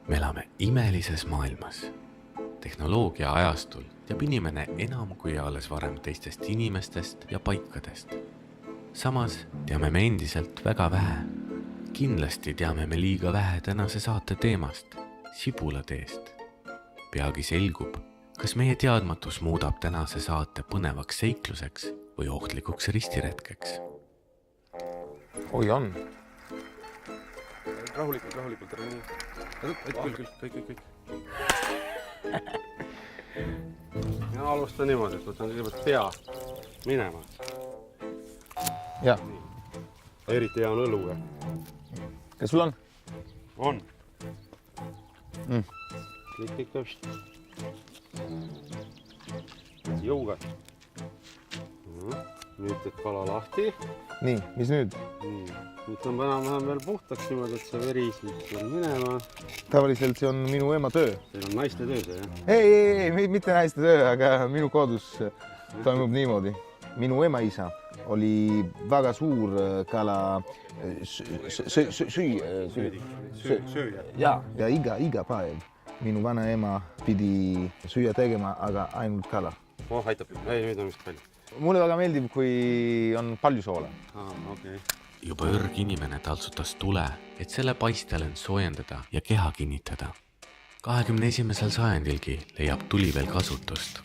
Me elame imelises maailmas. Tehnoloogia ajastul teab inimene enam kui alles varem teistest inimestest ja paikadest. Samas teame me endiselt väga vähe. Kindlasti teame me liiga vähe tänase saate teemast, sibulateest. Peagi selgub, kas meie teadmatus muudab tänase saate põnevaks seikluseks või ohtlikuks ristiretkeks. Oi on. Rahulikult, ära nii. Kõik. Mina alustan niimoodi, et võtan kõigepealt pea minema. Ja. Eriti hea on õluga. Kas sul on? On. Kõik täpselt. Jõuga. Nüüd teed kala lahti. Nii, mis nüüd? Nüüd on vähem veel puhtaks niimoodi, et see veri siit on minema. Tavaliselt see on minu ema töö. Teil on naiste töö see, jah? Ei, mitte naiste töö, aga minu kodus toimub niimoodi. Minu ema isa oli väga suur kala Sööja. Ja iga päev minu vana ema pidi süüa tegema, aga ainult kala. Aitab. Ei, nüüd on vist palju. Mulle väga meeldib, kui on palju soola. Okay. Juba ürg inimene taltsutas tule, et selle paistel end soojendada ja keha kinnitada. 21. sajandilgi leiab tuli veel kasutust.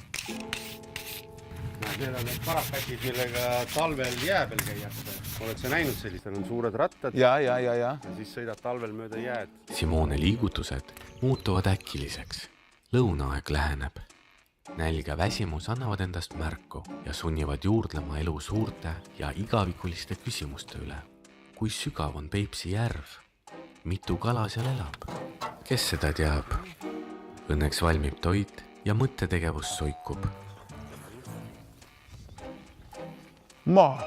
Need on need parakatid, millega talvel jää peal käiakse. Oled sa näinud sellist? On suured rattad Ja. ja siis sõidad talvel mööda jääd. Simone liigutused muutuvad äkiliseks. Lõunaaeg läheneb. Nälg ja väsimus annavad endast märku ja sunnivad juurdlema elu suurte ja igavikuliste küsimuste üle. Kui sügav on Peipsi järv? Mitu kala seal elab? Kes seda teab? Õnneks valmib toit ja mõttetegevus soikub. Maa.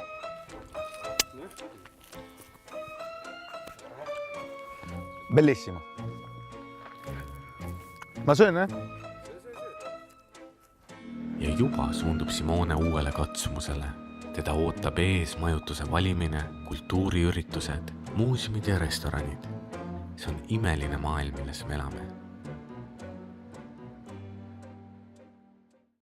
Bellissimo. Ma söön, Ja juba suundub Simone uuele katsumusele. Teda ootab ees majutuse valimine, kultuuriüritused, muuseumid ja restoranid. See on imeline maailm, milles me elame.